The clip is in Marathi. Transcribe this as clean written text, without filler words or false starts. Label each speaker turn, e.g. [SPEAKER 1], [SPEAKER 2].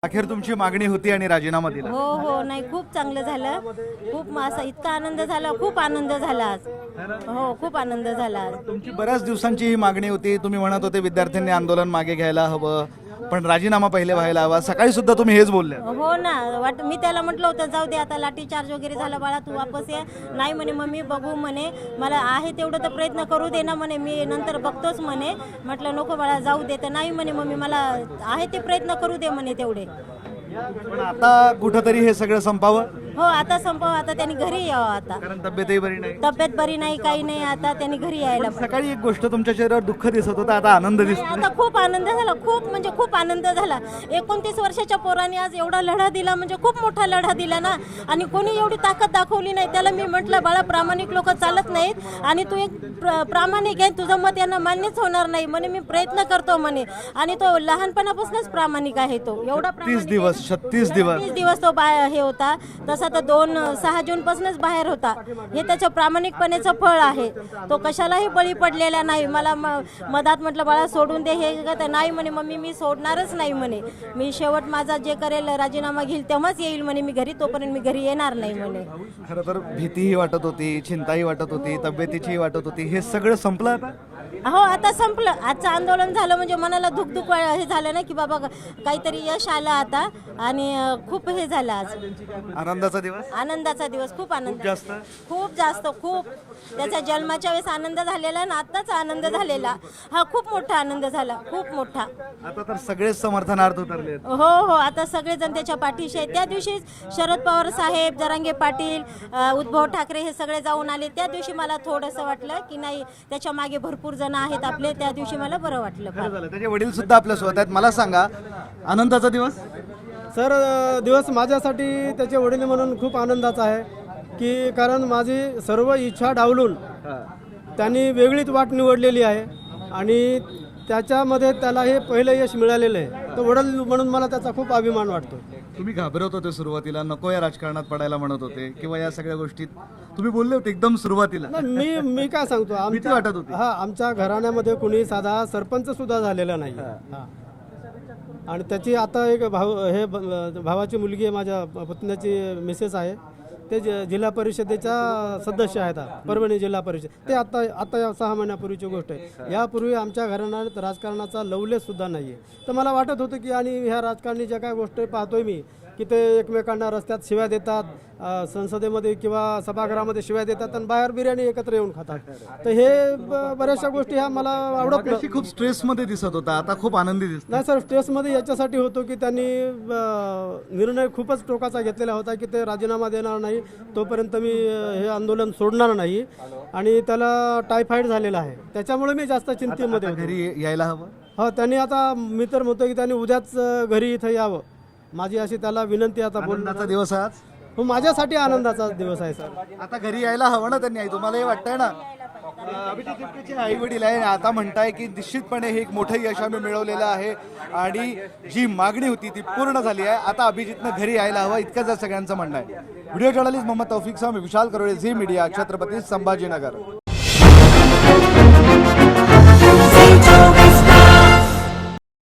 [SPEAKER 1] अखेर तुमची मागणी होती आणि राजीनामा दिला.
[SPEAKER 2] हो हो नाही खूप चांगलं झालं. खूप असा इतका आनंद झाला, खूप आनंद झाला आज. हो खूप आनंद झाला आज.
[SPEAKER 1] तुमची बऱ्याच दिवसांची ही मागणी होती. तुम्ही म्हणत होते विद्यार्थ्यांनी आंदोलन मागे घ्यायला हवं, पण राजीनामा पहिले व्हायला हवा. सकाळी सुद्धा तुम्ही हेच बोलले.
[SPEAKER 2] हो ना मी त्याला म्हटलं होतं जाऊ दे आता लाठी चार्ज वगैरे झाला बाळा तू वापस ये. नाही म्हणे मम्मी बघू म्हणे, मला आहे तेवढं तर प्रयत्न करू दे ना म्हणे, मी नंतर बघतोच म्हणे. म्हटलं नको बाळा जाऊ दे. तर नाही म्हणे मम्मी मला आहे ते प्रयत्न करू दे म्हणे तेवढे.
[SPEAKER 1] पण आता कुठंतरी हे सगळं संपावं,
[SPEAKER 2] हो आता संपव, आता त्यांनी घरी यावं. आता
[SPEAKER 1] कारण तब्येतही बरी नाही.
[SPEAKER 2] तब्येत बरी नाही काही नाही, आता त्यांनी घरी यायला.
[SPEAKER 1] सकाळी एक गोष्ट तुमच्या चेहऱ्यावर दुःख दिसत होतं, आता आनंद दिसतो.
[SPEAKER 2] आता खूप आनंद झाला, खूप म्हणजे खूप आनंद झाला. 29 वर्षाच्या पोराने आज एवढा लढा दिला म्हणजे खूप मोठा लढा दिला ना. आणि कोणी एवढी ताकद दाखवली नाही. त्याला मी म्हटलं बाळा प्रामाणिक लोक चालत नाहीत आणि तू एक प्रामाणिक आहे, तुझं मत यांना मान्यच होणार नाही म्हणे. मी प्रयत्न करतो म्हणे. आणि तो लहानपणापासूनच प्रामाणिक आहे. तो एवढा
[SPEAKER 1] 36
[SPEAKER 2] दिवस तो हे होता. तसा तर 6 जून पासूनच बाहेर होता. हे त्याच्या प्रामाणिकपणेचं फळ आहे. तो कशालाही बळी पडलेला नाही. मला मधात म्हटलं बाळा सोडून दे, हे तर नाही म्हणे मम्मी मी सोडणारच नाही म्हणे. मी शेवट माझा जे करेल राजीनामा घेईल तेव्हाच येईल म्हणे मी घरी, तोपर्यंत मी घरी येणार नाही म्हणे.
[SPEAKER 1] खरं तर भीतीही वाटत होती, चिंताही वाटत होती, तब्येतीचीही वाटत होती. हे सगळं संपलं आता.
[SPEAKER 2] हो आता संपलं. आजचं आंदोलन झालं म्हणजे मनाला दुःख हे झालं ना की बाबा काहीतरी यश आलं आता. आणि खूप हे झालं आज.
[SPEAKER 1] आनंदाचा दिवस,
[SPEAKER 2] आनंदाचा दिवस, खूप आनंद,
[SPEAKER 1] जास्त
[SPEAKER 2] खूप जास्त, खूप. त्याच्या जन्माच्या वेळेस आनंद झालेला ना आत्ताच आनंद झालेला हा खूप मोठा आनंद झाला, खूप मोठा.
[SPEAKER 1] आता तर सगळेच समर्थनार्थ उतरले.
[SPEAKER 2] हो हो आता सगळेजण त्याच्या पाठीशी आहेत. त्या दिवशी शरद पवार साहेब, जरांगे पाटील, उद्धव ठाकरे हे सगळे जाऊन आले. त्या दिवशी मला थोडंसं वाटलं की नाही त्याच्या मागे भरपूर जण आहेत आपले. त्या दिवशी मला बरं वाटलं.
[SPEAKER 1] त्याचे वडील सुद्धा आपल्या सोबत आहेत. मला सांगा आनंदाचा दिवस.
[SPEAKER 3] सर दिवस माझ्यासाठी त्याचे वडील म्हणून खूप आनंदाचा आहे की कारण माझी सर्व इच्छा डावलून त्यांनी वेगळीच वाट निवडलेली आहे आणि त्याच्यामध्ये त्याला हे पहिलं यश मिळालेलं आहे. तर वडील म्हणून मला त्याचा खूप अभिमान वाटतो.
[SPEAKER 1] तुम्ही घाबरत होते सुरुवातीला, नको या राजकारणात पडायला म्हणत होते किंवा या सगळ्या गोष्टीत तुम्ही बोलले होते एकदम सुरुवातीला.
[SPEAKER 3] मी काय सांगतो,
[SPEAKER 1] भीती वाटत होती.
[SPEAKER 3] आमच्या घराण्यामध्ये कुणी साधा सरपंच सुद्धा झालेला नाही. आणि त्याची आता एक भावाची मुलगी आहे, माझ्या पुतण्याची मिसेस आहे, ते जिल्हा परिषदेच्या सदस्य आहेत परभणी जिल्हा परिषद. ते आता 6 महिन्यापूर्वीची गोष्ट आहे. यापूर्वी आमच्या घराण्यात राजकारणाचा लवलेस सुद्धा नाही आहे. तर मला वाटत होतं की आणि ह्या राजकारणी ज्या काय गोष्टी पाहतोय मी की ते एकमेकांना रस्त्यात शिव्या देतात, संसदेमध्ये किंवा सभागृहामध्ये शिव्या देतात आणि बाहेर बिर्याणी एकत्र येऊन खातात. तर हे बऱ्याचशा गोष्टी ह्या मला आवडत नाही.
[SPEAKER 1] खूप स्ट्रेसमध्ये दिसत होता, आता खूप आनंदी दिसत.
[SPEAKER 3] नाही सर, स्ट्रेसमध्ये याच्यासाठी होतो की त्यांनी निर्णय खूपच टोकाचा घेतलेला होता की ते राजीनामा देणार नाही तोपर्यंत मी हे आंदोलन सोडणार नाही. आणि त्याला टायफॉइड झालेला आहे, त्याच्यामुळे मी जास्त चिंतेमध्ये होतो.
[SPEAKER 1] घरी यायला हवं.
[SPEAKER 3] हो त्यांनी आता, मी तर म्हणतो की त्यांनी उद्याच घरी इथं यावं, माझी अशी त्याला विनंती. आता
[SPEAKER 1] आनंदाचा दिवस आज.
[SPEAKER 3] हो माझ्यासाठी आनंदाचा दिवस आहे सर.
[SPEAKER 1] आता घरी यायला हवं ना त्यांनी. तुम्हाला हे वाटतंय ना. अभिजित तिपकेचे आई वडील आहे, आता म्हणताय की निश्चितपणे हे एक मोठं यश आम्ही मिळवलेलं आहे आणि जी मागणी होती ती पूर्ण झाली आहे. आता अभिजितनं घरी यायला हवं, इतकंच सगळ्यांचं म्हणणं आहे. व्हिडिओ जर्नलिस्ट मोहम्मद तौफिक सह मी विशाल करोळे, झी मीडिया, छत्रपती संभाजीनगर.